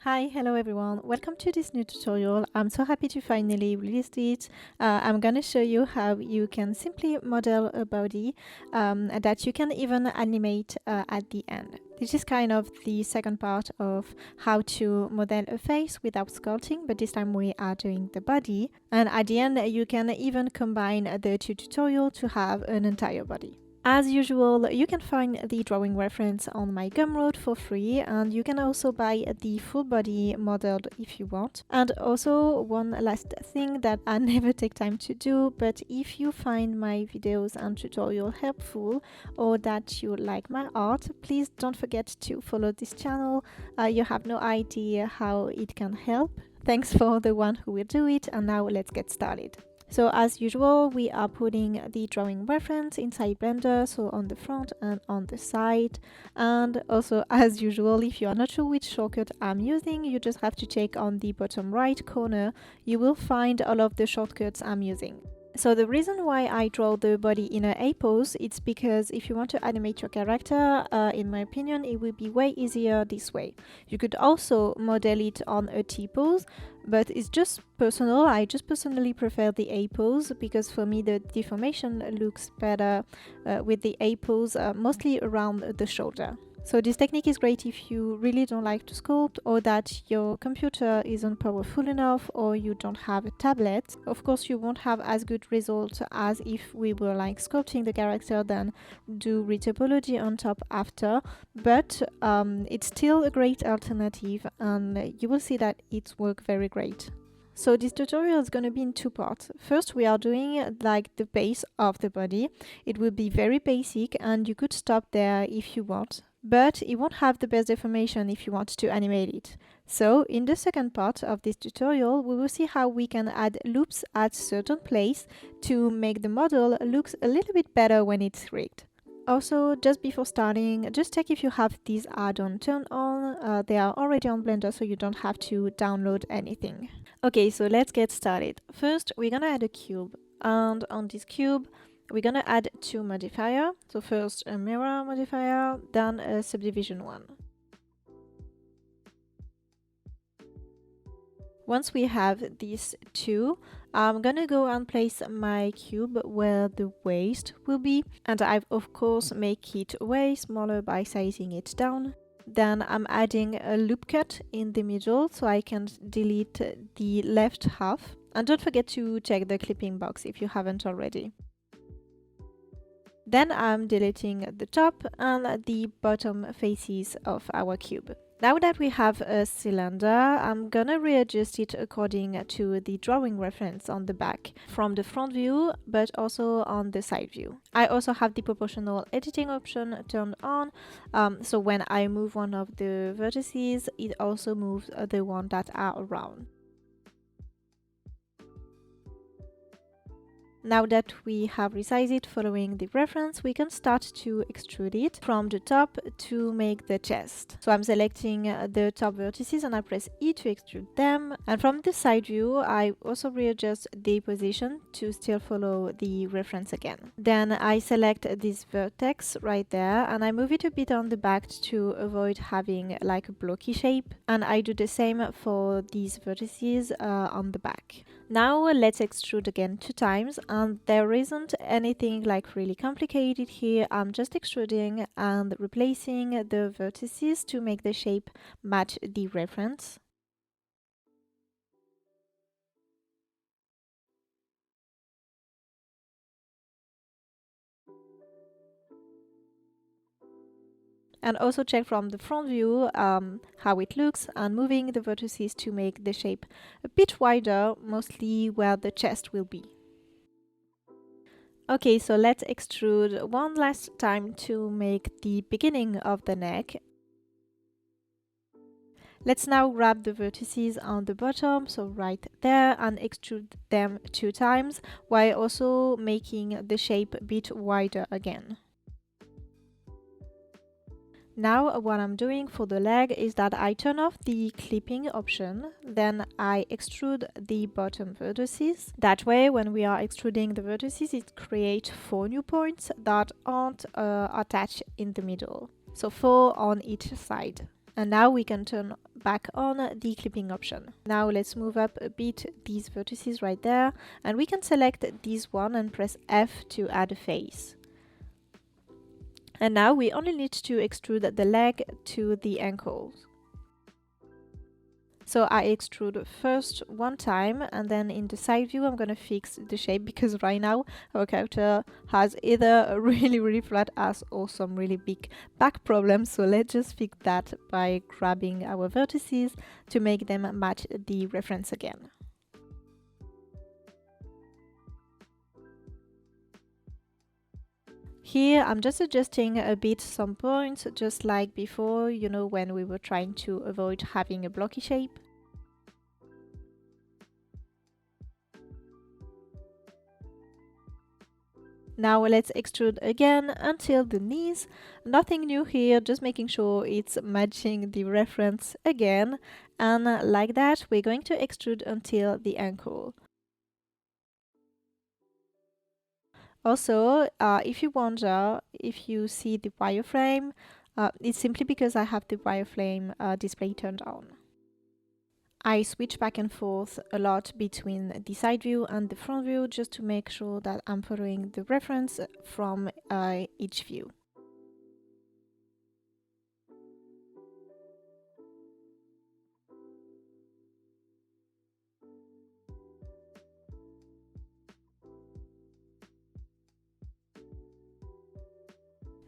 Hi, hello everyone. Welcome to this new tutorial. I'm so happy to finally release it. I'm gonna show you how you can simply model a body that you can even animate at the end. This is kind of the second part of how to model a face without sculpting, but this time we are doing the body. And at the end, you can even combine the two tutorials to have an entire body. As usual, you can find the drawing reference on my gumroad for free, and you can also buy the full body modeled if you want. And also one last thing that I never take time to do, but if you find my videos and tutorial helpful or that you like my art, please don't forget to follow this channel. You have no idea how it can help. Thanks for the one who will do it, and now let's get started. So as usual, we are putting the drawing reference inside Blender, so on the front and on the side. And also, as usual, if you are not sure which shortcut I'm using, you just have to check on the bottom right corner. You will find all of the shortcuts I'm using. So the reason why I draw the body in a A pose, it's because if you want to animate your character, in my opinion, it will be way easier this way. You could also model it on a T pose, but it's just personal. I just personally prefer the A pose because for me the deformation looks better with the A pose, mostly around the shoulder. So this technique is great if you really don't like to sculpt, or that your computer isn't powerful enough, or you don't have a tablet. Of course, you won't have as good results as if we were like sculpting the character, then do retopology on top after, but it's still a great alternative, and you will see that it works very great. So this tutorial is going to be in two parts. First, we are doing like the base of the body. It will be very basic and you could stop there if you want, but it won't have the best deformation if you want to animate it. So in the second part of this tutorial, we will see how we can add loops at certain place to make the model look a little bit better when it's rigged. Also, just before starting, just check if you have these add-ons turned on. They are already on Blender, so you don't have to download anything. Okay, so let's get started. First, we're gonna add a cube, and on this cube, we're gonna add two modifiers. So first a mirror modifier, then a subdivision one. Once we have these two, I'm gonna go and place my cube where the waist will be, and I've of course make it way smaller by sizing it down. Then I'm adding a loop cut in the middle so I can delete the left half. And don't forget to check the clipping box if you haven't already. Then I'm deleting the top and the bottom faces of our cube. Now that we have a cylinder, I'm gonna readjust it according to the drawing reference on the back from the front view, but also on the side view. I also have the proportional editing option turned on, so when I move one of the vertices, it also moves the one that are around. Now that we have resized it following the reference, we can start to extrude it from the top to make the chest. So I'm selecting the top vertices and I press E to extrude them. And from the side view, I also readjust the position to still follow the reference again. Then I select this vertex right there and I move it a bit on the back to avoid having like a blocky shape. And I do the same for these vertices on the back. Now let's extrude again 2 times, and there isn't anything like really complicated here. I'm just extruding and replacing the vertices to make the shape match the reference. And also check from the front view how it looks, and moving the vertices to make the shape a bit wider, mostly where the chest will be. Okay, so let's extrude one last time to make the beginning of the neck. Let's now grab the vertices on the bottom, so right there, and extrude them 2 times, while also making the shape a bit wider again. Now what I'm doing for the leg is that I turn off the clipping option, then I extrude the bottom vertices. That way, when we are extruding the vertices, it creates 4 new points that aren't attached in the middle. So 4 on each side. And now we can turn back on the clipping option. Now let's move up a bit these vertices right there, and we can select this one and press F to add a face. And now we only need to extrude the leg to the ankles. So I extrude first one time, and then in the side view I'm gonna fix the shape, because right now our character has either a really flat ass or some really big back problems. So let's just fix that by grabbing our vertices to make them match the reference again. Here I'm just adjusting a bit some points, just like before, you know, when we were trying to avoid having a blocky shape. Now let's extrude again until the knees. Nothing new here, just making sure it's matching the reference again. And like that, we're going to extrude until the ankle. Also, if you wonder if you see the wireframe, it's simply because I have the wireframe display turned on. I switch back and forth a lot between the side view and the front view, just to make sure that I'm following the reference from each view.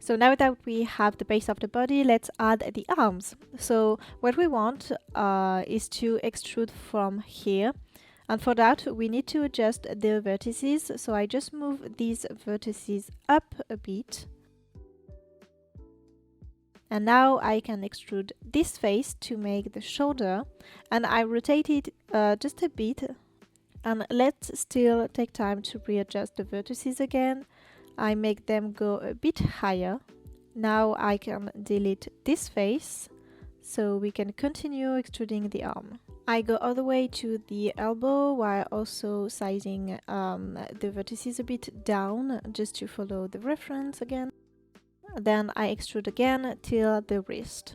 So now that we have the base of the body, let's add the arms. So what we want is to extrude from here. And for that, we need to adjust the vertices. So I just move these vertices up a bit. And now I can extrude this face to make the shoulder. And I rotate it just a bit. And let's still take time to readjust the vertices again. I make them go a bit higher. Now I can delete this face, so we can continue extruding the arm. I go all the way to the elbow while also sizing the vertices a bit down, just to follow the reference again. Then I extrude again till the wrist.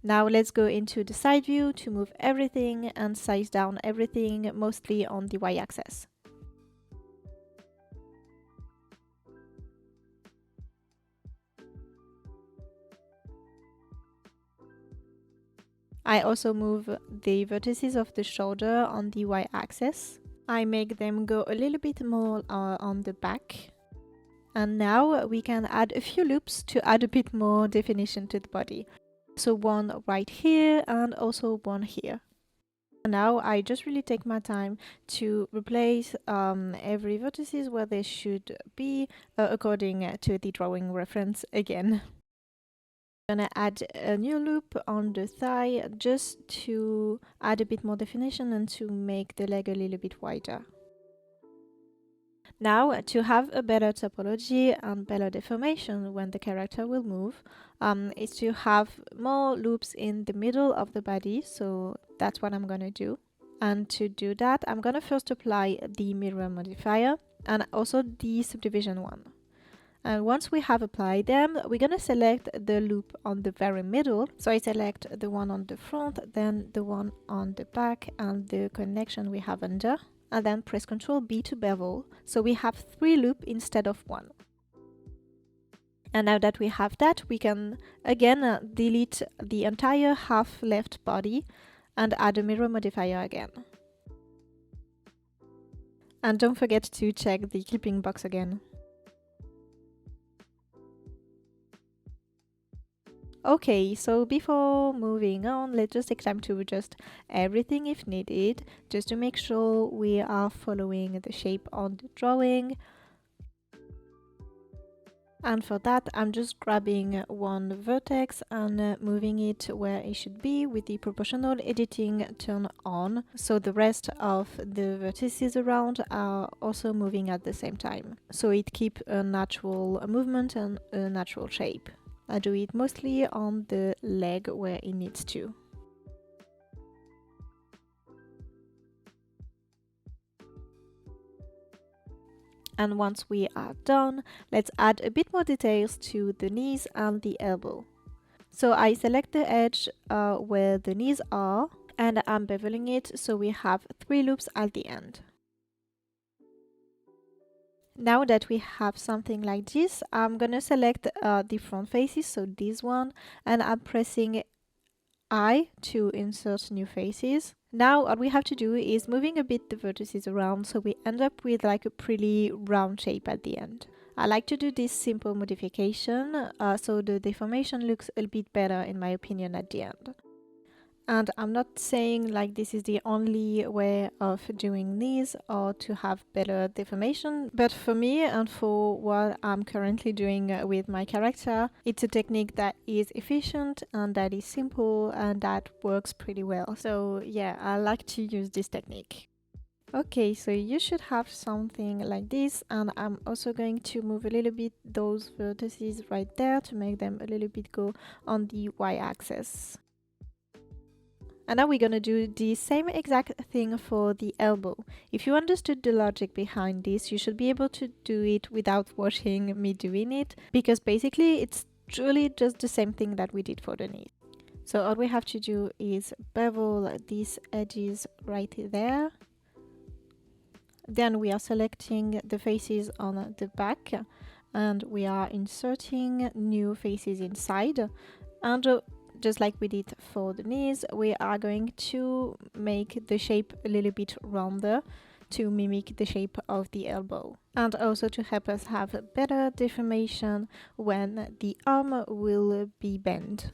Now let's go into the side view to move everything and size down everything, mostly on the y-axis. I also move the vertices of the shoulder on the y-axis. I make them go a little bit more on the back. And now we can add a few loops to add a bit more definition to the body. So one right here and also one here. Now I just really take my time to replace every vertices where they should be according to the drawing reference again. I'm gonna add a new loop on the thigh just to add a bit more definition and to make the leg a little bit wider. Now, to have a better topology and better deformation when the character will move, is to have more loops in the middle of the body, so that's what I'm gonna do. And to do that, I'm gonna first apply the mirror modifier and also the subdivision one. And once we have applied them, we're gonna select the loop on the very middle. So I select the one on the front, then the one on the back, and the connection we have under. And then press Ctrl B to bevel, so we have 3 loops instead of 1. And now that we have that, we can again delete the entire half left body and add a mirror modifier again. And don't forget to check the clipping box again. Okay, so before moving on, let's just take time to adjust everything if needed, just to make sure we are following the shape on the drawing. And for that, I'm just grabbing one vertex and moving it where it should be with the proportional editing turned on, so the rest of the vertices around are also moving at the same time, so it keeps a natural movement and a natural shape. I do it mostly on the leg where it needs to. And once we are done, let's add a bit more details to the knees and the elbow. So I select the edge where the knees are, and I'm beveling it so we have 3 loops at the end. Now that we have something like this, I'm gonna select the front faces, so this one, and I'm pressing I to insert new faces. Now all we have to do is moving a bit the vertices around so we end up with like a pretty round shape at the end. I like to do this simple modification so the deformation looks a bit better in my opinion at the end. And I'm not saying like this is the only way of doing these or to have better deformation, but for me and for what I'm currently doing with my character, it's a technique that is efficient and that is simple and that works pretty well. So yeah, I like to use this technique. Okay, so you should have something like this, and I'm also going to move a little bit those vertices right there to make them a little bit go on the y-axis. And now we're gonna do the same exact thing for the elbow. If you understood the logic behind this, you should be able to do it without watching me doing it, because basically it's truly just the same thing that we did for the knee. So all we have to do is bevel these edges right there. Then we are selecting the faces on the back and we are inserting new faces inside. And just like we did for the knees, we are going to make the shape a little bit rounder to mimic the shape of the elbow, and also to help us have a better deformation when the arm will be bent.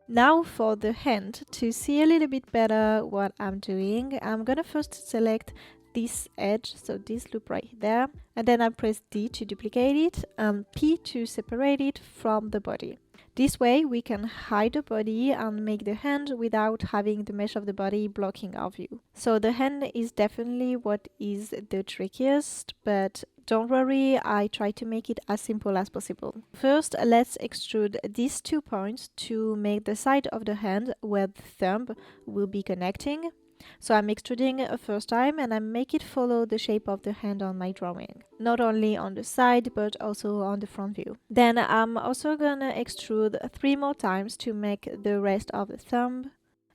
Now for the hand, to see a little bit better what I'm doing, I'm gonna first select this edge, so this loop right there, and then I press D to duplicate it and P to separate it from the body. This way we can hide the body and make the hand without having the mesh of the body blocking our view. So the hand is definitely what is the trickiest, but don't worry, I try to make it as simple as possible. First, let's extrude these 2 points to make the side of the hand where the thumb will be connecting. So I'm extruding a first time and I make it follow the shape of the hand on my drawing. Not only on the side but also on the front view. Then I'm also gonna extrude 3 more times to make the rest of the thumb.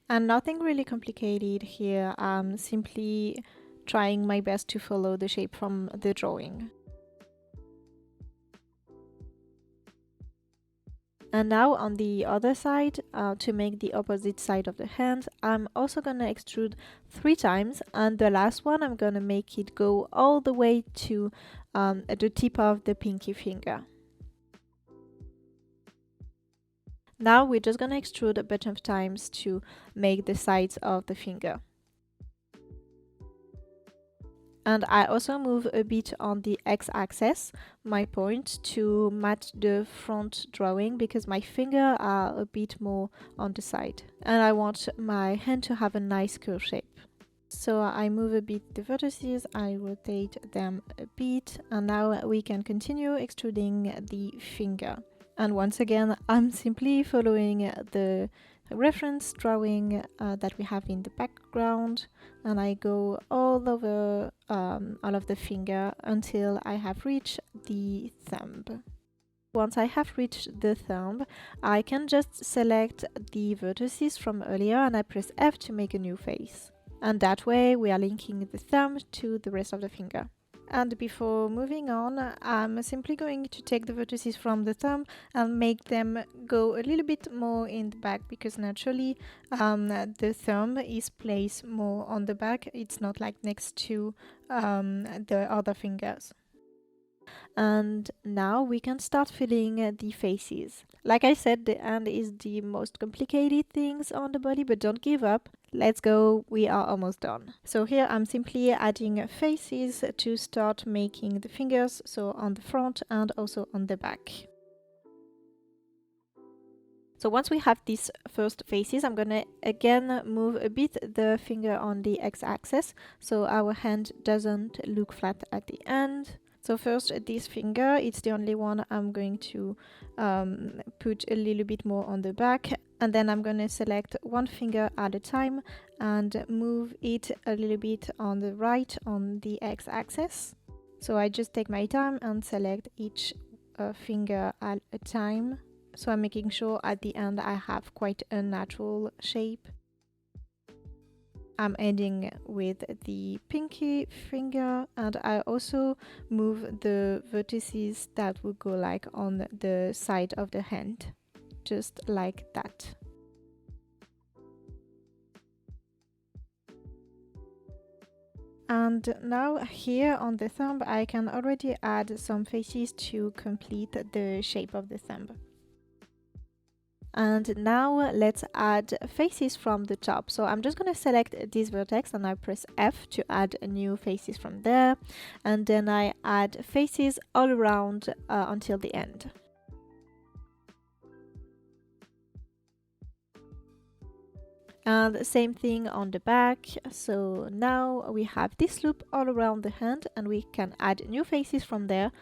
And nothing really complicated here, I'm simply trying my best to follow the shape from the drawing. And now on the other side, to make the opposite side of the hand, I'm also gonna extrude 3 times, and the last one I'm gonna make it go all the way to the tip of the pinky finger. Now we're just gonna extrude a bunch of times to make the sides of the finger. And I also move a bit on the x-axis, my point, to match the front drawing because my finger are a bit more on the side. And I want my hand to have a nice curve shape. So I move a bit the vertices, I rotate them a bit, and now we can continue extruding the finger. And once again, I'm simply following the reference drawing that we have in the background, and I go all over all of the finger until I have reached the thumb. Once I have reached the thumb, I can just select the vertices from earlier and I press F to make a new face. And that way we are linking the thumb to the rest of the finger. And before moving on, I'm simply going to take the vertices from the thumb and make them go a little bit more in the back because naturally the thumb is placed more on the back. It's not like next to the other fingers. And now we can start filling the faces. Like I said, the hand is the most complicated things on the body, but don't give up. Let's go, we are almost done. So here I'm simply adding faces to start making the fingers, so on the front and also on the back. So once we have these first faces, I'm gonna again move a bit the finger on the x-axis so our hand doesn't look flat at the end. So first this finger, it's the only one I'm going to put a little bit more on the back, and then I'm going to select one finger at a time and move it a little bit on the right on the x-axis. So I just take my time and select each finger at a time. So I'm making sure at the end I have quite a natural shape. I'm ending with the pinky finger, and I also move the vertices that will go like on the side of the hand, just like that. And now here on the thumb I can already add some faces to complete the shape of the thumb. And now let's add faces from the top. So I'm just going to select this vertex and I press F to add new faces from there. And then I add faces all around until the end. And same thing on the back. So now we have this loop all around the hand and we can add new faces from there.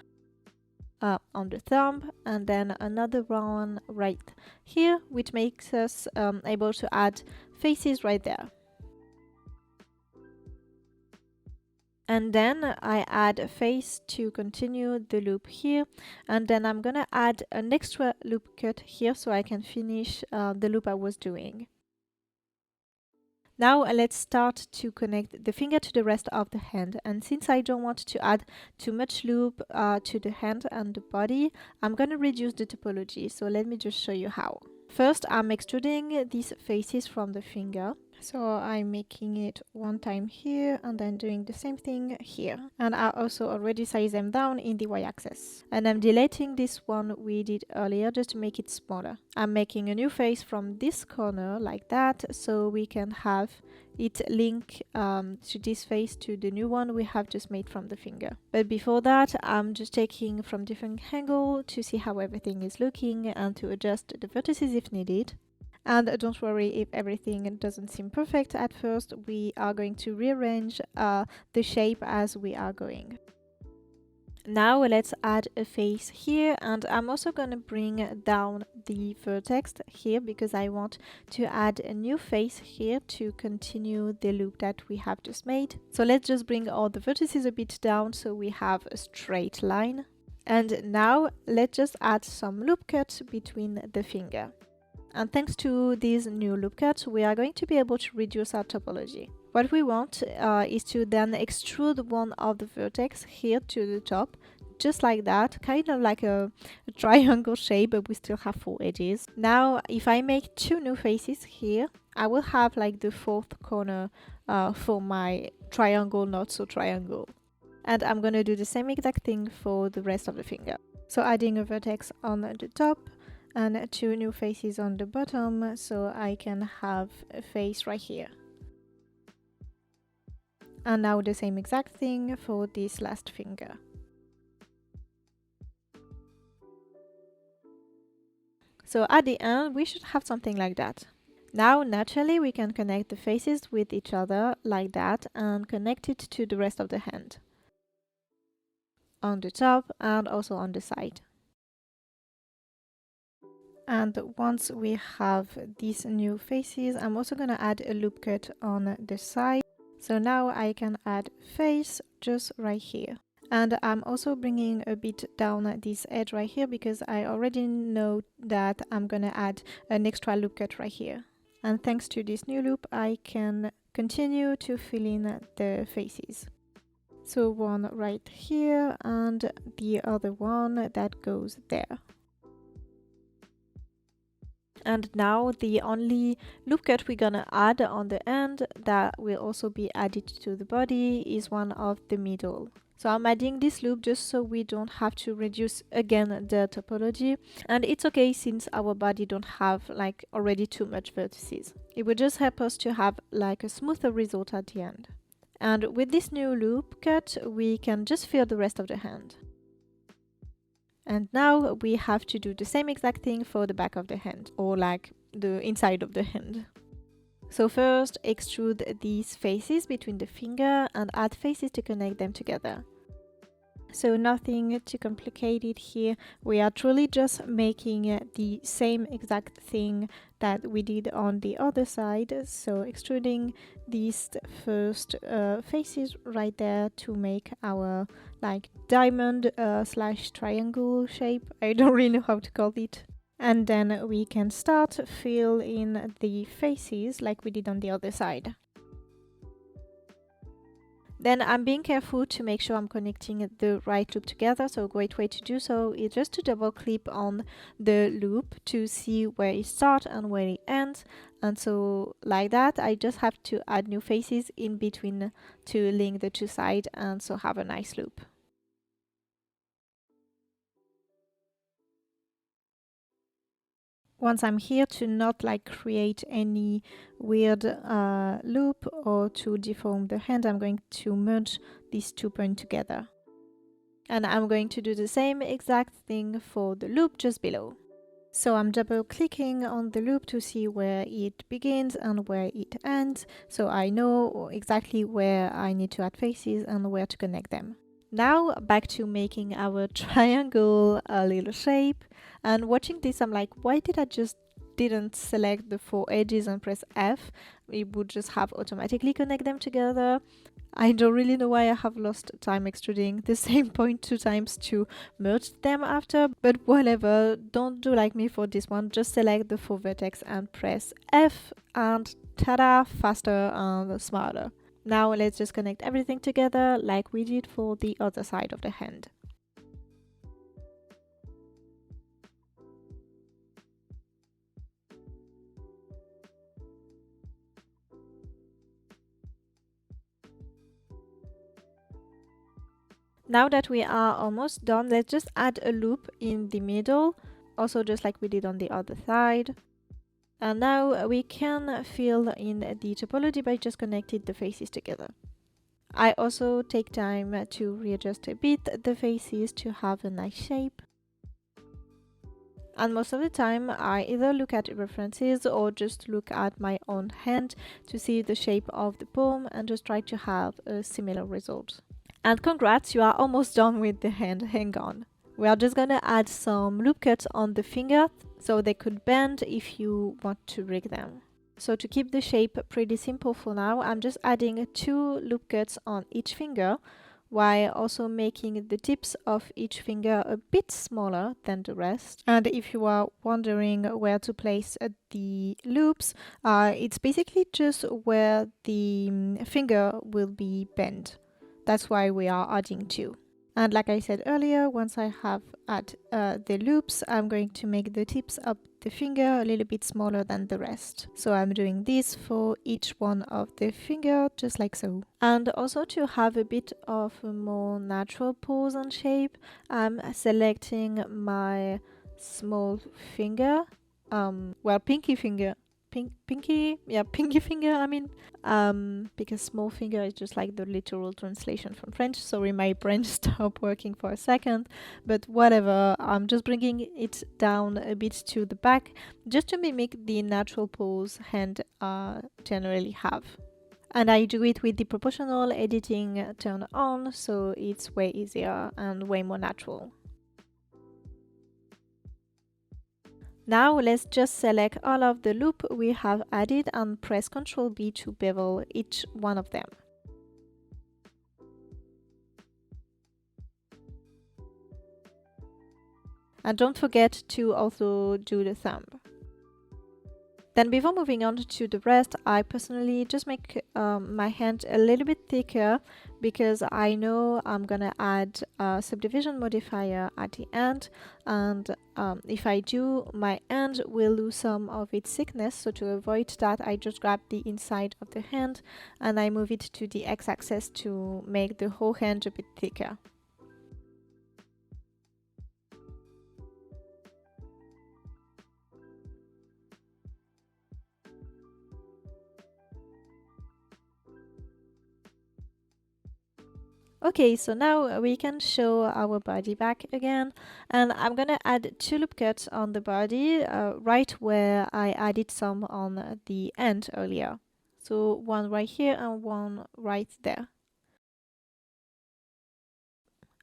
On the thumb, and then another one right here, which makes us able to add faces right there. And then I add a face to continue the loop here, and then I'm gonna add an extra loop cut here so I can finish the loop I was doing. Now let's start to connect the finger to the rest of the hand, and since I don't want to add too much loop to the hand and the body, I'm going to reduce the topology, so let me just show you how. First, I'm extruding these faces from the finger. So I'm making it one time here and then doing the same thing here. And I also already size them down in the y-axis. And I'm deleting this one we did earlier just to make it smaller. I'm making a new face from this corner like that, so we can have it link to this face to the new one we have just made from the finger. But before that, I'm just taking from different angle to see how everything is looking and to adjust the vertices if needed. And don't worry if everything doesn't seem perfect at first, we are going to rearrange the shape as we are going. Now let's add a face here, and I'm also going to bring down the vertex here because I want to add a new face here to continue the loop that we have just made. So let's just bring all the vertices a bit down so we have a straight line. And now let's just add some loop cuts between the finger. And thanks to these new loop cuts, we are going to be able to reduce our topology. What we want is to then extrude one of the vertex here to the top, just like that, kind of like a triangle shape, but we still have 4 edges. Now, if I make 2 new faces here, I will have like the 4th corner for my triangle, not so triangle. And I'm going to do the same exact thing for the rest of the finger. So adding a vertex on the top, and 2 new faces on the bottom, so I can have a face right here. And now the same exact thing for this last finger. So at the end, we should have something like that. Now, naturally, we can connect the faces with each other like that and connect it to the rest of the hand. On the top and also on the side. And once we have these new faces, I'm also going to add a loop cut on the side. So now I can add face just right here. And I'm also bringing a bit down this edge right here because I already know that I'm going to add an extra loop cut right here. And thanks to this new loop, I can continue to fill in the faces. So one right here and the other one that goes there. And now the only loop cut we're gonna add on the end that will also be added to the body is one of the middle. So I'm adding this loop just so we don't have to reduce again the topology, and it's okay since our body don't have like already too much vertices. It will just help us to have like a smoother result at the end. And with this new loop cut we can just fill the rest of the hand. And now we have to do the same exact thing for the back of the hand, or like the inside of the hand. So first, extrude these faces between the finger and add faces to connect them together. So nothing too complicated here. We are truly just making the same exact thing that we did on the other side. So extruding these first faces right there to make our like diamond slash triangle shape. I don't really know how to call it. And then we can start fill in the faces like we did on the other side. Then I'm being careful to make sure I'm connecting the right loop together. So a great way to do so is just to double click on the loop to see where it starts and where it ends. And so like that, I just have to add new faces in between to link the two sides and so have a nice loop. Once I'm here to not like create any weird loop or to deform the hand, I'm going to merge these 2 points together. And I'm going to do the same exact thing for the loop just below. So I'm double clicking on the loop to see where it begins and where it ends, so I know exactly where I need to add faces and where to connect them. Now back to making our triangle a little shape, and watching this I'm like, why did I just didn't select the 4 edges and press F? It would just have automatically connect them together. I don't really know why I have lost time extruding the same point 2 times to merge them after, but whatever, don't do like me for this one, just select the 4 vertex and press F and ta-da, faster and smarter. Now let's just connect everything together like we did for the other side of the hand. Now that we are almost done, let's just add a loop in the middle, also just like we did on the other side. And now we can fill in the topology by just connecting the faces together. I also take time to readjust a bit the faces to have a nice shape. And most of the time I either look at references or just look at my own hand to see the shape of the palm and just try to have a similar result. And congrats, you are almost done with the hand, hang on. We are just gonna add some loop cuts on the finger so they could bend if you want to rig them. So to keep the shape pretty simple for now, I'm just adding 2 loop cuts on each finger, while also making the tips of each finger a bit smaller than the rest. And if you are wondering where to place the loops, it's basically just where the finger will be bent. That's why we are adding 2. And like I said earlier, once I have add the loops, I'm going to make the tips of the finger a little bit smaller than the rest. So I'm doing this for each one of the finger, just like so. And also to have a bit of a more natural pose and shape, I'm selecting my small finger, pinky finger. Pinky finger, I mean, because small finger is just like the literal translation from French. Sorry, my brain stopped working for a second, but whatever. I'm just bringing it down a bit to the back just to mimic the natural pose hand generally have. And I do it with the proportional editing turned on, so it's way easier and way more natural. Now let's just select all of the loop we have added and press Ctrl B to bevel each one of them. And don't forget to also do the thumb. Then before moving on to the rest, I personally just make my hand a little bit thicker because I know I'm gonna add a subdivision modifier at the end, and if I do, my hand will lose some of its thickness. So to avoid that, I just grab the inside of the hand and I move it to the x-axis to make the whole hand a bit thicker. Okay, so now we can show our body back again, and I'm gonna add 2 loop cuts on the body, right where I added some on the end earlier. So one right here and one right there.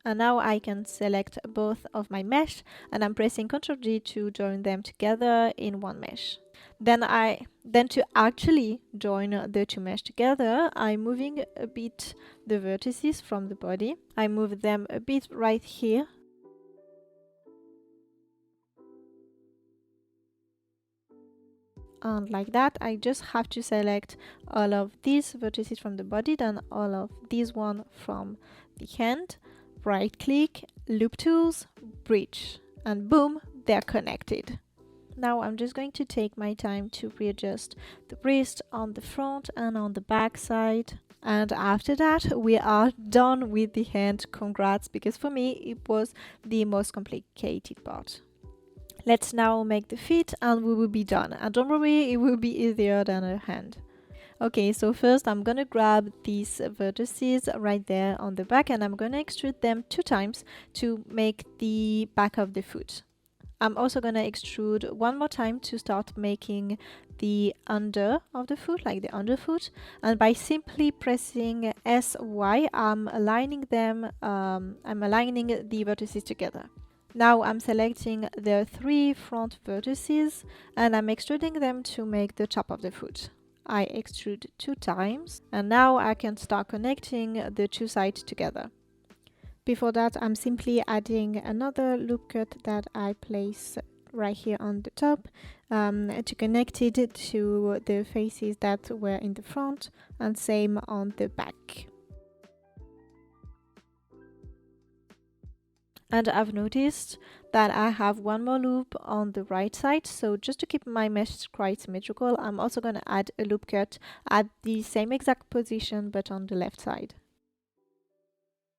And now I can select both of my mesh, and I'm pressing Ctrl G to join them together in one mesh. Then to actually join the two mesh together, I'm moving a bit the vertices from the body. I move them a bit right here. And like that, I just have to select all of these vertices from the body, then all of these one from the hand, right click, loop tools, bridge, and boom, they're connected. Now I'm just going to take my time to readjust the wrist on the front and on the back side. And after that, we are done with the hand. Congrats, because for me, it was the most complicated part. Let's now make the feet and we will be done. And don't worry, it will be easier than a hand. Okay, so first I'm gonna grab these vertices right there on the back and I'm gonna extrude them 2 times to make the back of the foot. I'm also gonna extrude one more time to start making the under of the foot, like the underfoot. And by simply pressing SY, I'm aligning them, I'm aligning the vertices together. Now I'm selecting the 3 front vertices and I'm extruding them to make the top of the foot. I extrude 2 times and now I can start connecting the 2 sides together. Before that, I'm simply adding another loop cut that I place right here on the top to connect it to the faces that were in the front, and same on the back. And I've noticed that I have one more loop on the right side, so just to keep my mesh quite symmetrical, I'm also going to add a loop cut at the same exact position but on the left side.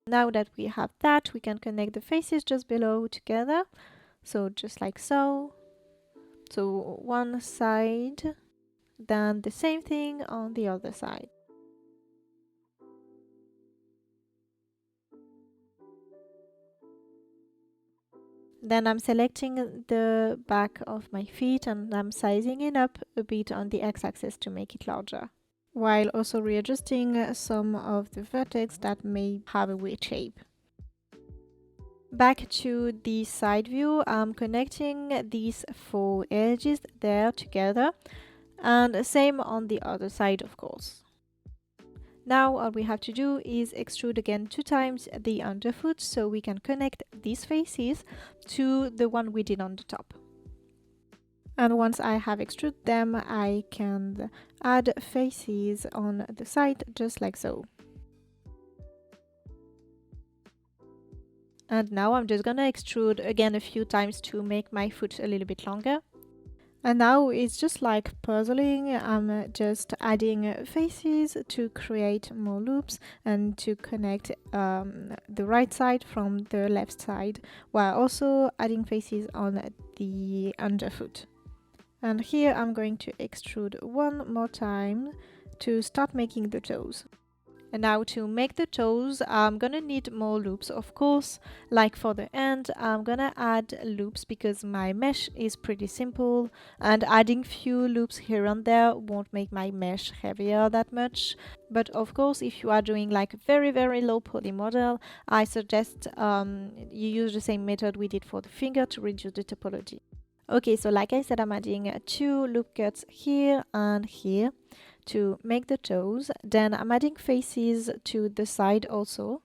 Now that we have that, we can connect the faces just below together. So just like so. So one side, then the same thing on the other side. Then I'm selecting the back of my feet and I'm sizing it up a bit on the x-axis to make it larger, while also readjusting some of the vertex that may have a weird shape. Back to the side view, I'm connecting these 4 edges there together, and same on the other side, of course. Now all we have to do is extrude again 2 times the underfoot so we can connect these faces to the one we did on the top. And once I have extruded them, I can add faces on the side just like so. And now I'm just gonna extrude again a few times to make my foot a little bit longer. And now it's just like puzzling. I'm just adding faces to create more loops and to connect the right side from the left side, while also adding faces on the underfoot. And here I'm going to extrude one more time to start making the toes. And now to make the toes, I'm gonna need more loops, of course. Like for the end, I'm gonna add loops because my mesh is pretty simple, and adding few loops here and there won't make my mesh heavier that much. But of course, if you are doing like a very low poly model, I suggest you use the same method we did for the finger to reduce the topology. Okay, so like I said, I'm adding 2 loop cuts here and here to make the toes. Then I'm adding faces to the side also.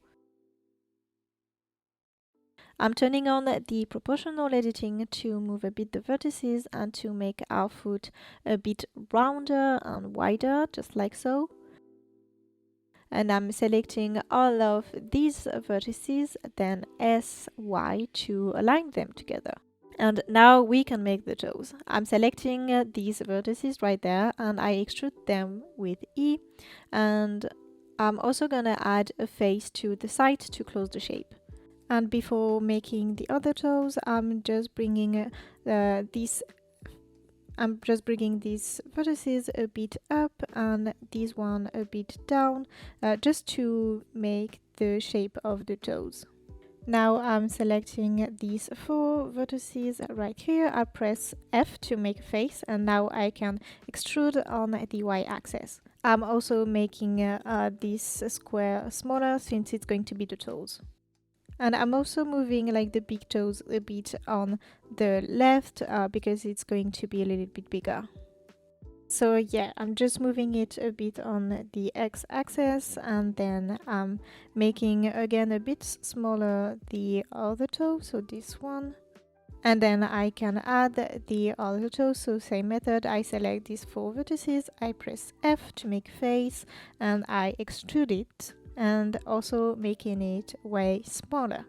I'm turning on the proportional editing to move a bit the vertices and to make our foot a bit rounder and wider, just like so. And I'm selecting all of these vertices, then S, Y to align them together. And now we can make the toes. I'm selecting these vertices right there and I extrude them with E, and I'm also gonna add a face to the side to close the shape. And before making the other toes, I'm just bringing these vertices a bit up and this one a bit down, just to make the shape of the toes. Now I'm selecting these 4 vertices right here. I press F to make a face and now I can extrude on the y-axis. I'm also making this square smaller since it's going to be the toes. And I'm also moving like the big toes a bit on the left because it's going to be a little bit bigger. So yeah, I'm just moving it a bit on the x-axis, and then I'm making again a bit smaller the other toe, so this one. And then I can add the other toe, so same method, I select these 4 vertices, I press F to make face, and I extrude it, and also making it way smaller.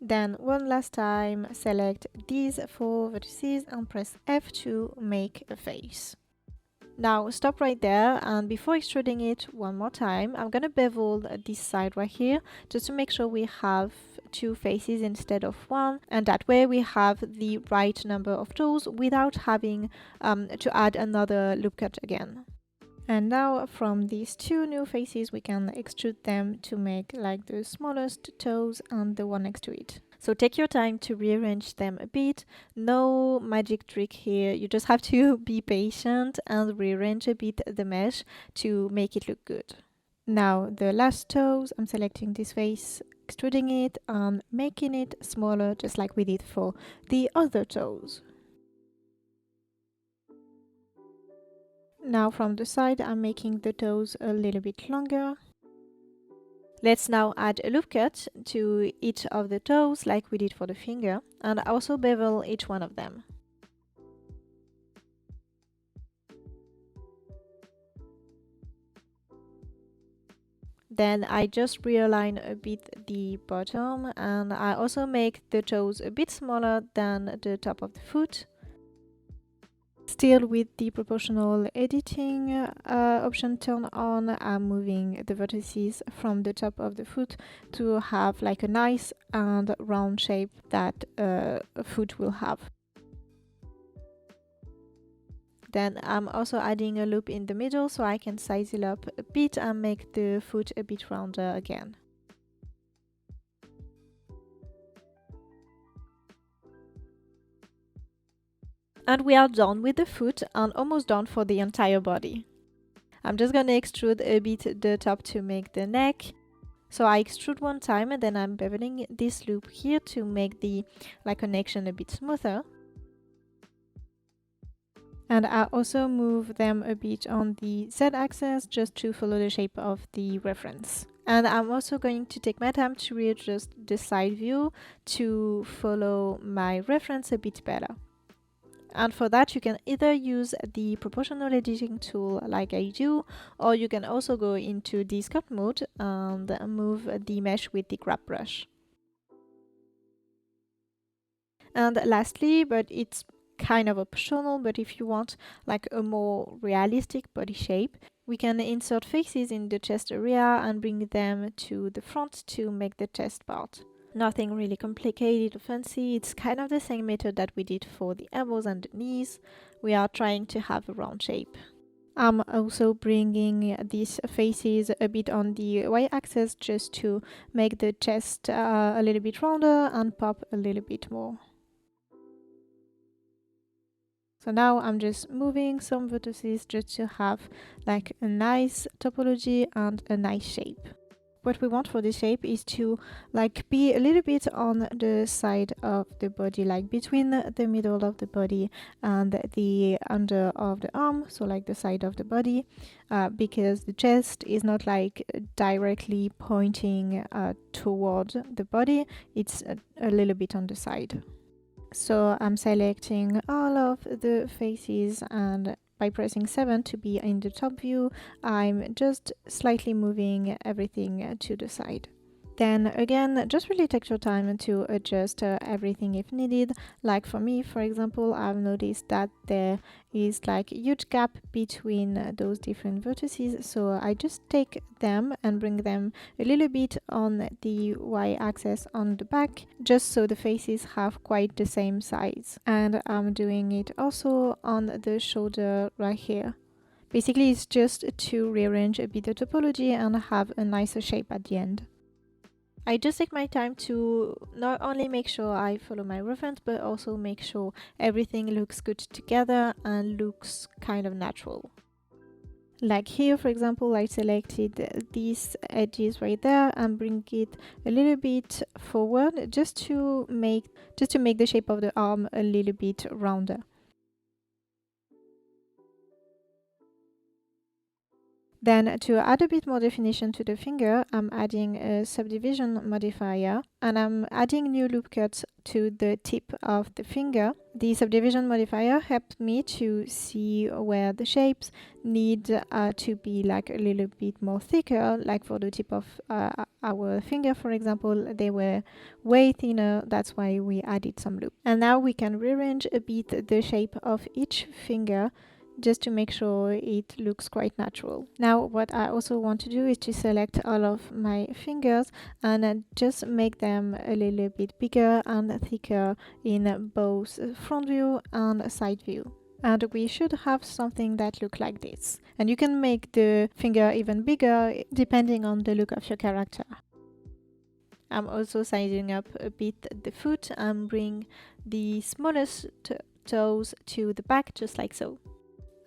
Then one last time, select these 4 vertices and press F to make a face. Now stop right there, and before extruding it one more time, I'm gonna bevel this side right here just to make sure we have 2 faces instead of 1, and that way we have the right number of toes without having to add another loop cut again. And now from these 2 new faces we can extrude them to make like the smallest toes and the one next to it. So take your time to rearrange them a bit. No magic trick here, you just have to be patient and rearrange a bit the mesh to make it look good. Now the last toes, I'm selecting this face, extruding it and making it smaller just like we did for the other toes. Now from the side I'm making the toes a little bit longer. Let's now add a loop cut to each of the toes like we did for the finger, and also bevel each one of them. Then I just realign a bit the bottom, and I also make the toes a bit smaller than the top of the foot. Still with the proportional editing option turned on, I'm moving the vertices from the top of the foot to have like a nice and round shape that a foot will have. Then I'm also adding a loop in the middle so I can size it up a bit and make the foot a bit rounder again. And we are done with the foot and almost done for the entire body. I'm just gonna extrude a bit the top to make the neck. So I extrude one time and then I'm beveling this loop here to make the connection a bit smoother. And I also move them a bit on the z-axis just to follow the shape of the reference. And I'm also going to take my time to readjust the side view to follow my reference a bit better. And for that you can either use the proportional editing tool like I do, or you can also go into the sculpt mode and move the mesh with the grab brush. And lastly, but it's kind of optional, but if you want like a more realistic body shape, we can insert faces in the chest area and bring them to the front to make the chest part. Nothing really complicated or fancy, it's kind of the same method that we did for the elbows and the knees. We are trying to have a round shape. I'm also bringing these faces a bit on the y-axis just to make the chest a little bit rounder and pop a little bit more. So now I'm just moving some vertices just to have like a nice topology and a nice shape. What we want for this shape is to like be a little bit on the side of the body, like between the middle of the body and the under of the arm, so like the side of the body, because the chest is not like directly pointing toward the body, it's a little bit on the side. So I'm selecting all of the faces, and by pressing 7 to be in the top view, I'm just slightly moving everything to the side. Then again, just really take your time to adjust everything if needed. Like for me, for example, I've noticed that there is like a huge gap between those different vertices, so I just take them and bring them a little bit on the y-axis on the back, just so the faces have quite the same size. And I'm doing it also on the shoulder right here. Basically, it's just to rearrange a bit the topology and have a nicer shape at the end. I just take my time to not only make sure I follow my reference, but also make sure everything looks good together and looks kind of natural. Like here, for example, I selected these edges right there and bring it a little bit forward just to make the shape of the arm a little bit rounder. Then to add a bit more definition to the finger, I'm adding a subdivision modifier and I'm adding new loop cuts to the tip of the finger. The subdivision modifier helped me to see where the shapes need to be like a little bit more thicker, like for the tip of our finger, for example, they were way thinner. That's why we added some loop. And now we can rearrange a bit the shape of each finger just to make sure it looks quite natural. Now what I also want to do is to select all of my fingers and just make them a little bit bigger and thicker in both front view and side view. And we should have something that looks like this. And you can make the finger even bigger depending on the look of your character. I'm also sizing up a bit the foot and bring the smallest toes to the back just like so.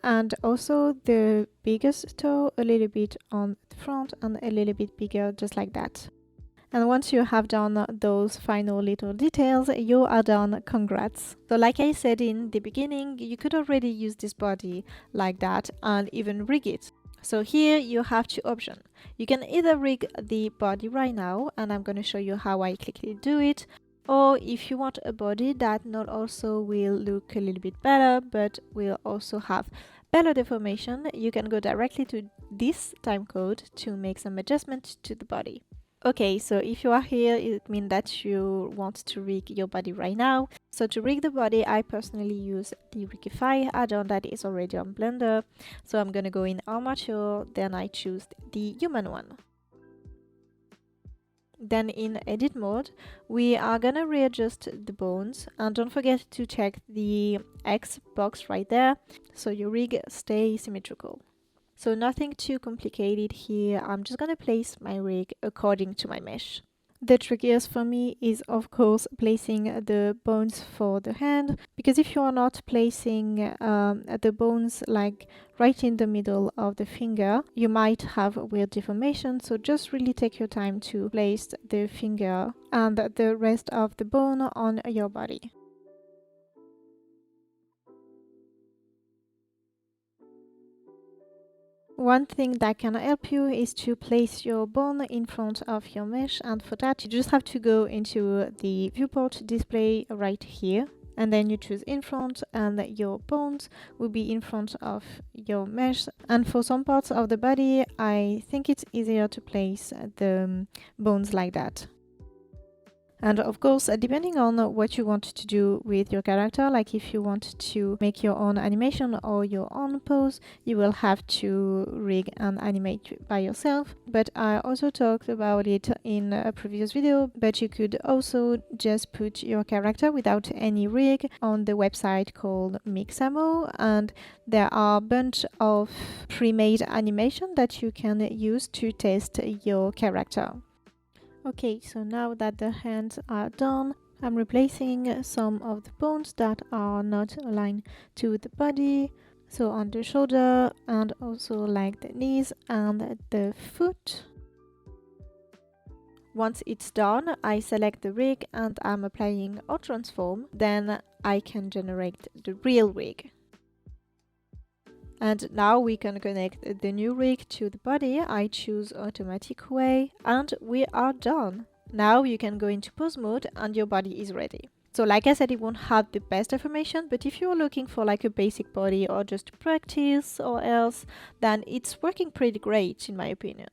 And also the biggest toe a little bit on the front and a little bit bigger just like that. And once you have done those final little details, you are done. Congrats! So like I said in the beginning, you could already use this body like that and even rig it. So here you have two options. You can either rig the body right now, and I'm going to show you how I quickly do it, or if you want a body that not also will look a little bit better but will also have better deformation, you can go directly to this timecode to make some adjustments to the body. Okay, so if you are here, it means that you want to rig your body right now. So to rig the body, I personally use the Rigify add-on that is already on Blender. So I'm gonna go in Armature, then I choose the human one. Then in edit mode, we are gonna readjust the bones, and don't forget to check the X box right there so your rig stays symmetrical. So nothing too complicated here, I'm just gonna place my rig according to my mesh. The trickiest for me is of course placing the bones for the hand, because if you are not placing the bones like right in the middle of the finger, you might have weird deformation. So just really take your time to place the finger and the rest of the bone on your body. One thing that can help you is to place your bone in front of your mesh, and for that you just have to go into the viewport display right here, and then you choose in front and your bones will be in front of your mesh. And for some parts of the body I think it's easier to place the bones like that. And of course, depending on what you want to do with your character, like if you want to make your own animation or your own pose, you will have to rig and animate by yourself. But I also talked about it in a previous video, but you could also just put your character without any rig on the website called Mixamo, and there are a bunch of pre-made animation that you can use to test your character. Okay, so now that the hands are done, I'm replacing some of the bones that are not aligned to the body. So on the shoulder and also like the knees and the foot. Once it's done, I select the rig and I'm applying or transform. Then I can generate the real rig. And now we can connect the new rig to the body. I choose automatic way and we are done. Now you can go into pose mode and your body is ready. So like I said, it won't have the best information, but if you're looking for like a basic body or just to practice or else, then it's working pretty great in my opinion.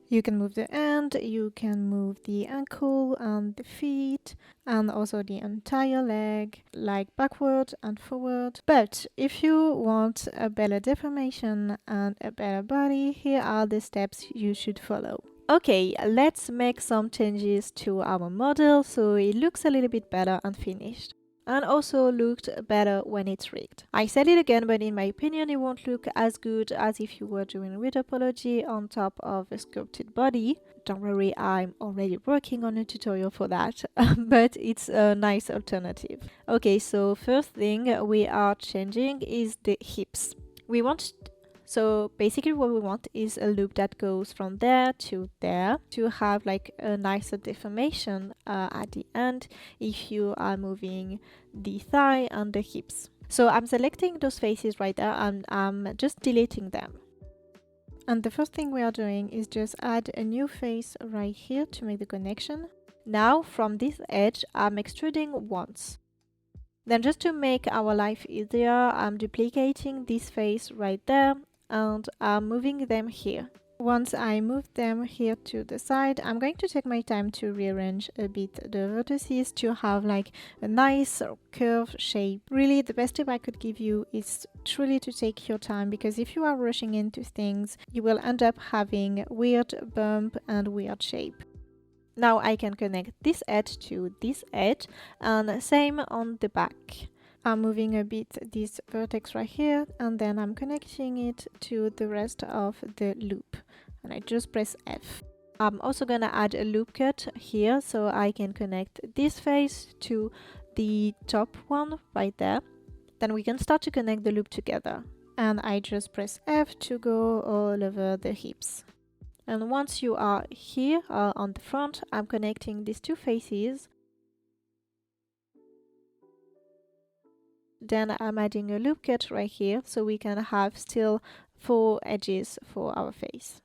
You can move the hand, you can move the ankle and the feet, and also the entire leg, like backward and forward. But if you want a better deformation and a better body, here are the steps you should follow. Okay, let's make some changes to our model so it looks a little bit better and finished. And also looked better when it's rigged. I said it again, but in my opinion it won't look as good as if you were doing retopology on top of a sculpted body. Don't worry, I'm already working on a tutorial for that, but it's a nice alternative. Okay, so first thing we are changing is the hips. We want So basically what we want is a loop that goes from there to there to have like a nicer deformation at the end if you are moving the thigh and the hips. So I'm selecting those faces right there and I'm just deleting them. And the first thing we are doing is just add a new face right here to make the connection. Now from this edge, I'm extruding once. Then just to make our life easier, I'm duplicating this face right there and I'm moving them here. Once I move them here to the side, I'm going to take my time to rearrange a bit the vertices to have like a nice curved shape. Really, the best tip I could give you is truly to take your time, because if you are rushing into things, you will end up having weird bump and weird shape. Now I can connect this edge to this edge, and same on the back. I'm moving a bit this vertex right here, and then I'm connecting it to the rest of the loop, and I just press F. I'm also gonna add a loop cut here so I can connect this face to the top one right there. Then we can start to connect the loop together, and I just press F to go all over the hips. And once you are here on the front, I'm connecting these two faces. Then I'm adding a loop cut right here so we can have still 4 edges for our face.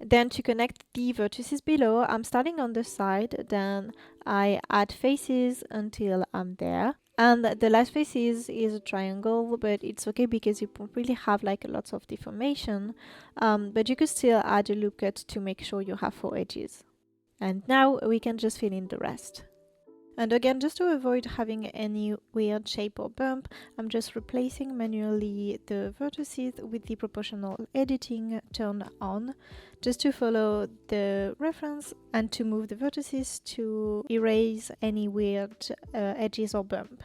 Then to connect the vertices below, I'm starting on the side, then I add faces until I'm there. And the last face is a triangle, but it's okay because you don't really have like lots of deformation. But you could still add a loop cut to make sure you have 4 edges. And now we can just fill in the rest. And again, just to avoid having any weird shape or bump, I'm just replacing manually the vertices with the proportional editing turned on, just to follow the reference and to move the vertices to erase any weird edges or bump.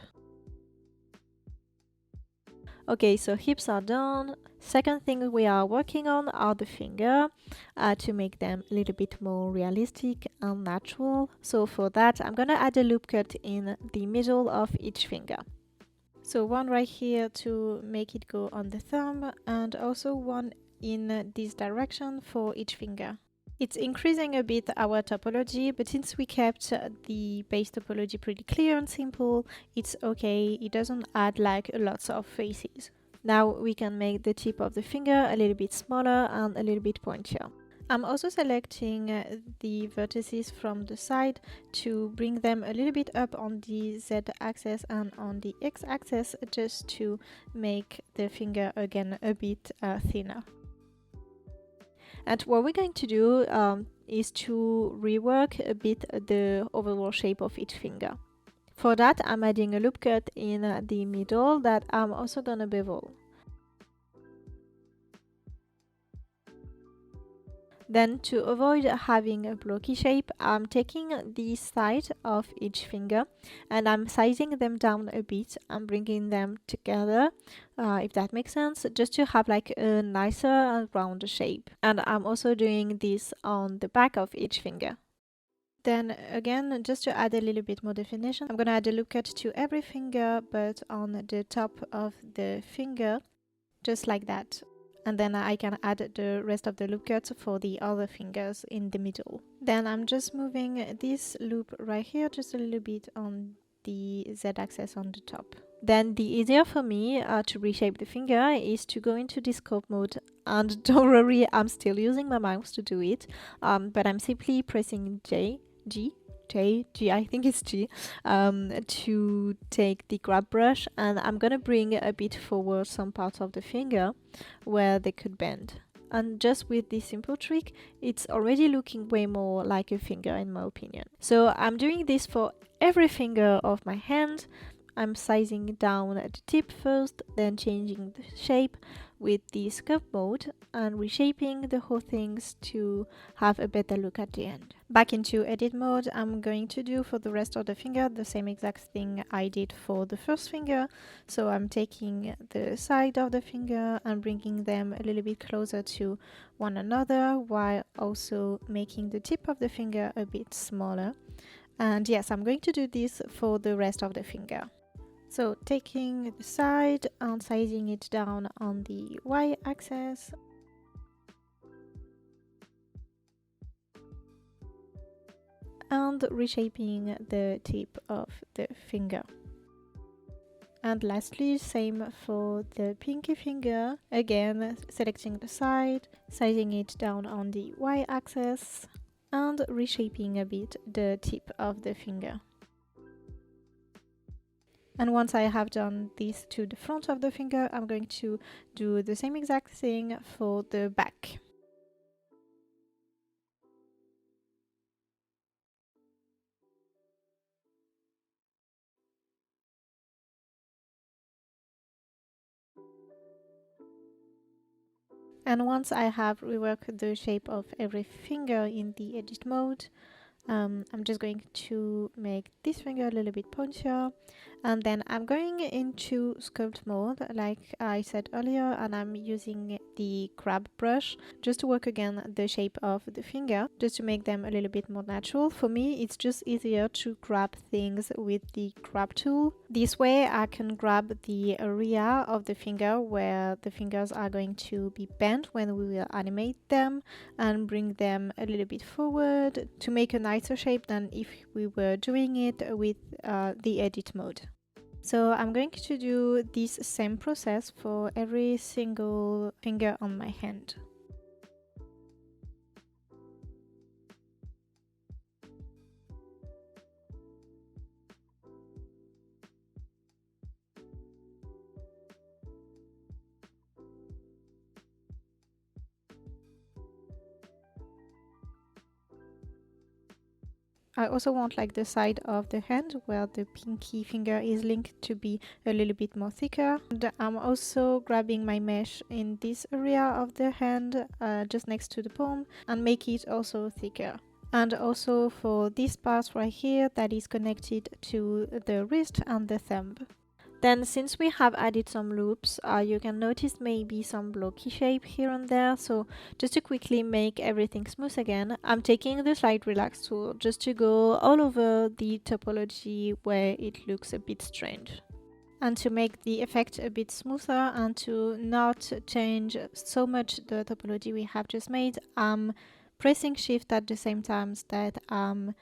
Okay, so hips are done. Second thing we are working on are the finger to make them a little bit more realistic and natural. So for that, I'm gonna add a loop cut in the middle of each finger. So one right here to make it go on the thumb, and also one in this direction for each finger. It's increasing a bit our topology, but since we kept the base topology pretty clear and simple, it's okay. It doesn't add like lots of faces. Now we can make the tip of the finger a little bit smaller and a little bit pointier. I'm also selecting the vertices from the side to bring them a little bit up on the Z-axis and on the X-axis, just to make the finger again a bit thinner. And what we're going to do is to rework a bit the overall shape of each finger. For that, I'm adding a loop cut in the middle that I'm also gonna bevel. Then to avoid having a blocky shape, I'm taking the side of each finger and I'm sizing them down a bit and bringing them together, if that makes sense, just to have like a nicer and rounder shape. And I'm also doing this on the back of each finger. Then again, just to add a little bit more definition, I'm gonna add a loop cut to every finger, but on the top of the finger, just like that. And then I can add the rest of the loop cuts for the other fingers in the middle. Then I'm just moving this loop right here just a little bit on the Z-axis on the top. Then the easier for me to reshape the finger is to go into the sculpt mode, and don't worry, I'm still using my mouse to do it, but I'm simply pressing G, I think it's G, to take the grab brush, and I'm gonna bring a bit forward some parts of the finger where they could bend. And just with this simple trick, it's already looking way more like a finger in my opinion. So I'm doing this for every finger of my hand. I'm sizing down at the tip first, then changing the shape with the sculpt mode and reshaping the whole things to have a better look at the end. Back into edit mode, I'm going to do for the rest of the finger the same exact thing I did for the first finger. So I'm taking the side of the finger and bringing them a little bit closer to one another, while also making the tip of the finger a bit smaller. And yes, I'm going to do this for the rest of the finger. So taking the side and sizing it down on the y-axis, and reshaping the tip of the finger. And lastly, same for the pinky finger, again selecting the side, sizing it down on the y-axis, and reshaping a bit the tip of the finger. And once I have done this to the front of the finger, I'm going to do the same exact thing for the back. And once I have reworked the shape of every finger in the edit mode, I'm just going to make this finger a little bit pointier, and then I'm going into sculpt mode like I said earlier, and I'm using the grab brush just to work again the shape of the finger, just to make them a little bit more natural. For me, it's just easier to grab things with the grab tool. This way I can grab the area of the finger where the fingers are going to be bent when we will animate them, and bring them a little bit forward to make a nicer shape than if we were doing it with the edit mode. So I'm going to do this same process for every single finger on my hand. I also want like the side of the hand where the pinky finger is linked to be a little bit more thicker. And I'm also grabbing my mesh in this area of the hand, just next to the palm, and make it also thicker. And also for this part right here that is connected to the wrist and the thumb. Then since we have added some loops, you can notice maybe some blocky shape here and there. So just to quickly make everything smooth again, I'm taking the slide relax tool just to go all over the topology where it looks a bit strange. And to make the effect a bit smoother and to not change so much the topology we have just made, I'm pressing shift at the same time that I'm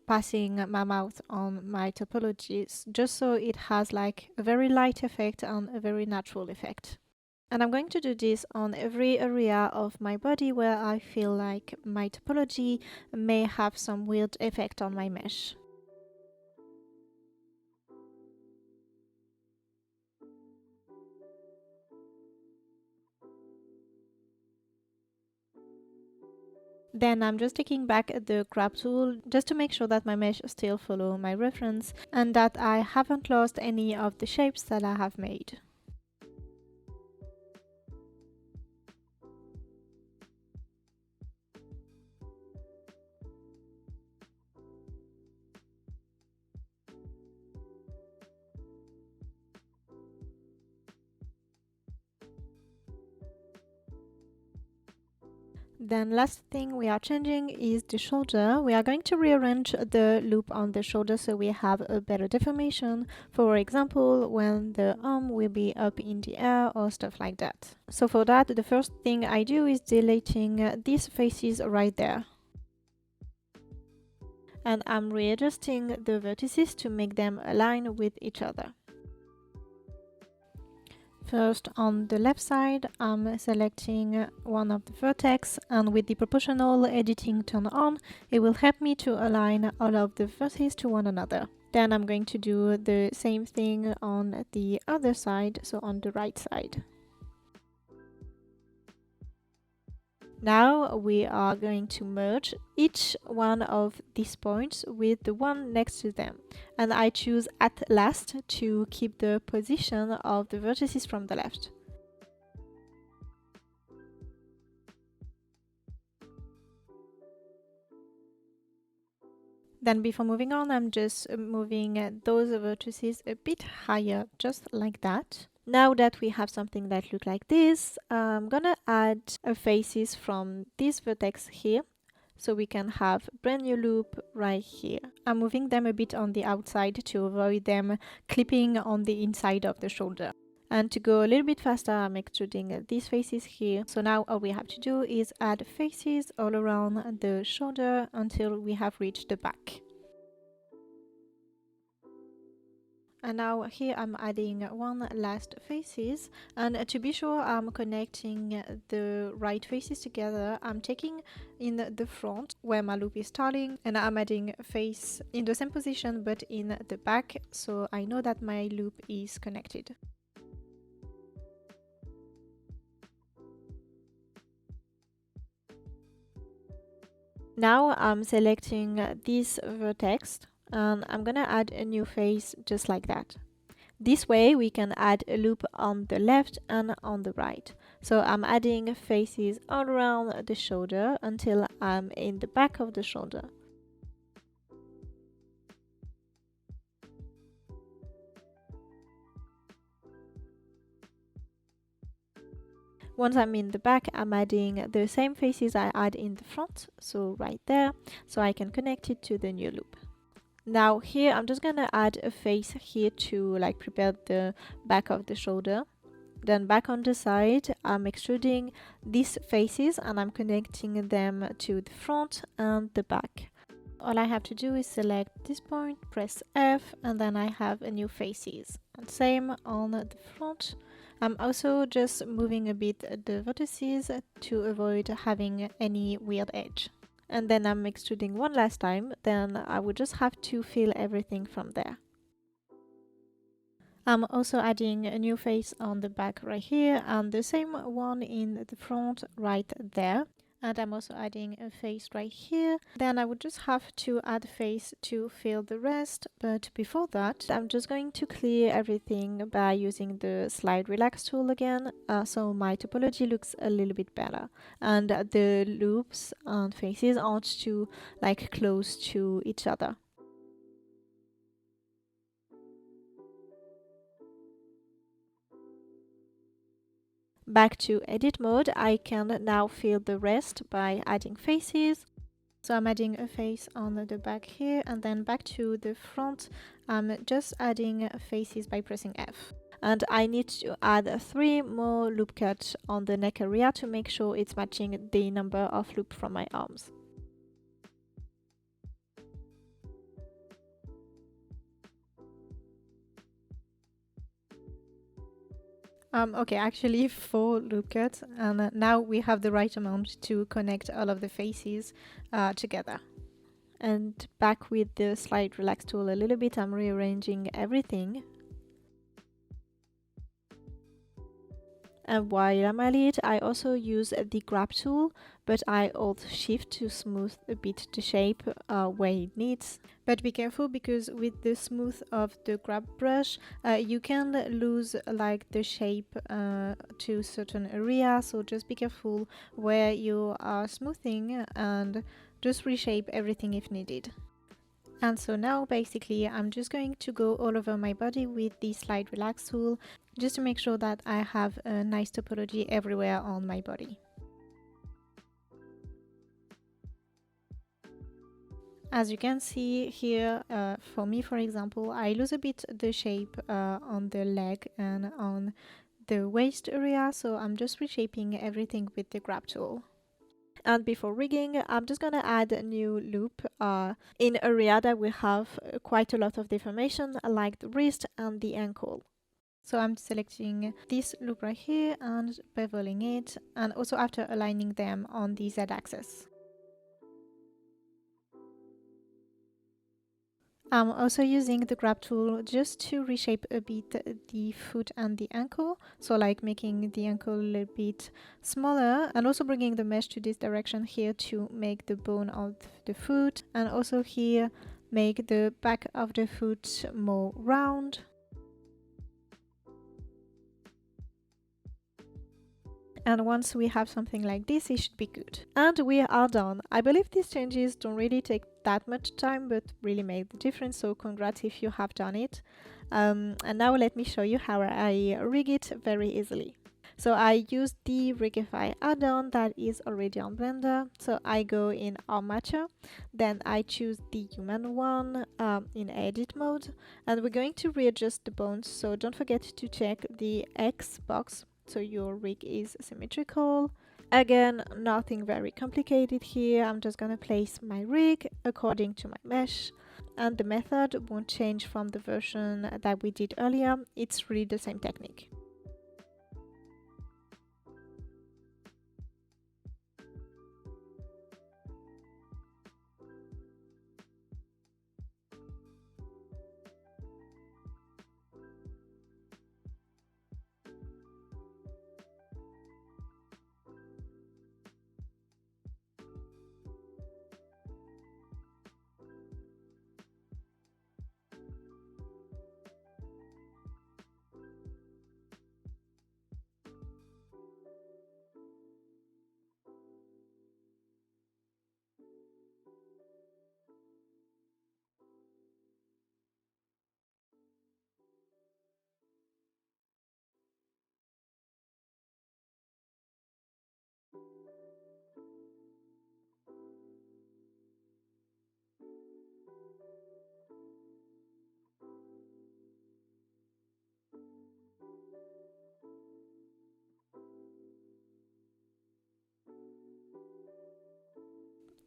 passing my mouth on my topologies, just so it has like a very light effect and a very natural effect. And I'm going to do this on every area of my body where I feel like my topology may have some weird effect on my mesh. Then I'm just taking back the grab tool just to make sure that my mesh still follow my reference and that I haven't lost any of the shapes that I have made. Then last thing we are changing is the shoulder. We are going to rearrange the loop on the shoulder so we have a better deformation. For example, when the arm will be up in the air or stuff like that. So for that, the first thing I do is deleting these faces right there. And I'm readjusting the vertices to make them align with each other. First, on the left side, I'm selecting one of the vertex, and with the proportional editing turned on, it will help me to align all of the vertices to one another. Then I'm going to do the same thing on the other side, so on the right side. Now we are going to merge each one of these points with the one next to them. And I choose at last to keep the position of the vertices from the left. Then before moving on, I'm just moving those vertices a bit higher, just like that. Now that we have something that looks like this, I'm gonna add a faces from this vertex here. so we can have a brand new loop right here. I'm moving them a bit on the outside to avoid them clipping on the inside of the shoulder. And to go a little bit faster, I'm extruding these faces here. So now all we have to do is add faces all around the shoulder until we have reached the back. And now here I'm adding one last faces, and to be sure I'm connecting the right faces together, I'm taking in the front where my loop is starting, and I'm adding a face in the same position but in the back, so I know that my loop is connected. Now I'm selecting this vertex and I'm gonna add a new face just like that. This way we can add a loop on the left and on the right. So I'm adding faces all around the shoulder until I'm in the back of the shoulder. Once I'm in the back, I'm adding the same faces I add in the front, so right there, so I can connect it to the new loop. Now here I'm just gonna add a face here to like prepare the back of the shoulder. Then back on the side, I'm extruding these faces and I'm connecting them to the front and the back. All I have to do is select this point, press F, and then I have a new faces. And same on the front. I'm also just moving a bit the vertices to avoid having any weird edge. And then I'm extruding one last time, then I would just have to fill everything from there. I'm also adding a new face on the back right here and the same one in the front right there. And I'm also adding a face right here. Then I would just have to add a face to fill the rest. But before that, I'm just going to clear everything by using the slide relax tool again. So my topology looks a little bit better. And the loops and faces aren't too like close to each other. Back to edit mode, I can now fill the rest by adding faces. So I'm adding a face on the back here, and then back to the front, I'm just adding faces by pressing F. And I need to add 3 more loop cuts on the neck area to make sure it's matching the number of loops from my arms. Okay, actually 4 loop cuts, and now we have the right amount to connect all of the faces together. And back with the slide relax tool a little bit, I'm rearranging everything. And while I'm at it, I also use the grab tool, but I Alt Shift to smooth a bit the shape where it needs. But be careful, because with the smooth of the grab brush, you can lose like the shape to certain area, so just be careful where you are smoothing and just reshape everything if needed. And so now basically I'm just going to go all over my body with the slide relax tool just to make sure that I have a nice topology everywhere on my body. As you can see here, for me for example, I lose a bit the shape on the leg and on the waist area, so I'm just reshaping everything with the grab tool. And before rigging, I'm just gonna add a new loop in an area that will have quite a lot of deformation, like the wrist and the ankle. So I'm selecting this loop right here and beveling it, and also after aligning them on the Z-axis. I'm also using the grab tool just to reshape a bit the foot and the ankle, so like making the ankle a little bit smaller, and also bringing the mesh to this direction here to make the bone of the foot, and also here make the back of the foot more round. And once we have something like this, it should be good. And we are done. I believe these changes don't really take that much time, but really make the difference, so congrats if you have done it. And now let me show you how I rig it very easily. So I use the Rigify add-on that is already on Blender. So I go in Armature, then I choose the human one in edit mode, and we're going to readjust the bones. So don't forget to check the X box so your rig is symmetrical. Again, nothing very complicated here. I'm just gonna place my rig according to my mesh, and the method won't change from the version that we did earlier. It's really the same technique.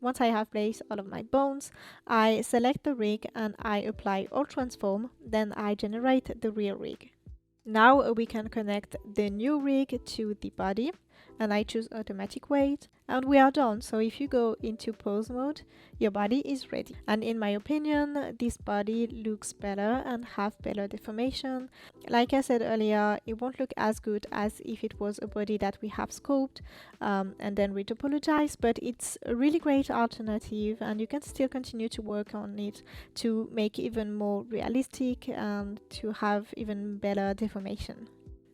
Once I have placed all of my bones, I select the rig and I apply all transform, then I generate the real rig. Now we can connect the new rig to the body, and I choose automatic weight, and we are done. So if you go into pose mode, your body is ready. And in my opinion, this body looks better and have better deformation. Like I said earlier, it won't look as good as if it was a body that we have sculpted and then retopologize, but it's a really great alternative, and you can still continue to work on it to make even more realistic and to have even better deformation.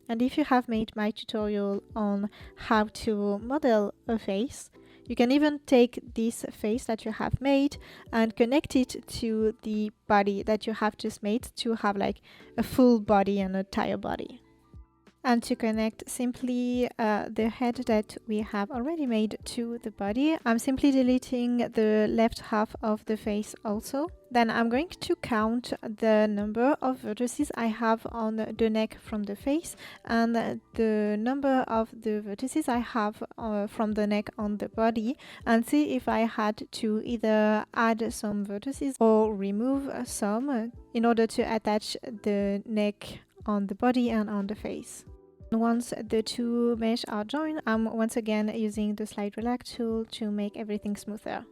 And if you have made my tutorial on how to model a face, you can even take this face that you have made and connect it to the body that you have just made to have like a full body and a tire body. And to connect simply the head that we have already made to the body, I'm simply deleting the left half of the face also. Then I'm going to count the number of vertices I have on the neck from the face and the number of the vertices I have from the neck on the body, and see if I had to either add some vertices or remove some in order to attach the neck on the body and on the face. Once the two mesh are joined, I'm once again using the slide relax tool to make everything smoother.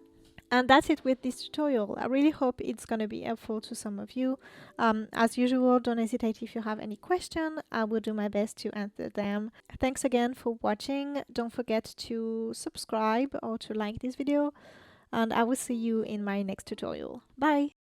And that's it with this tutorial. I really hope it's going to be helpful to some of you. As usual, don't hesitate if you have any question. I will do my best to answer them. Thanks again for watching. Don't forget to subscribe or to like this video, and I will see you in my next tutorial. Bye!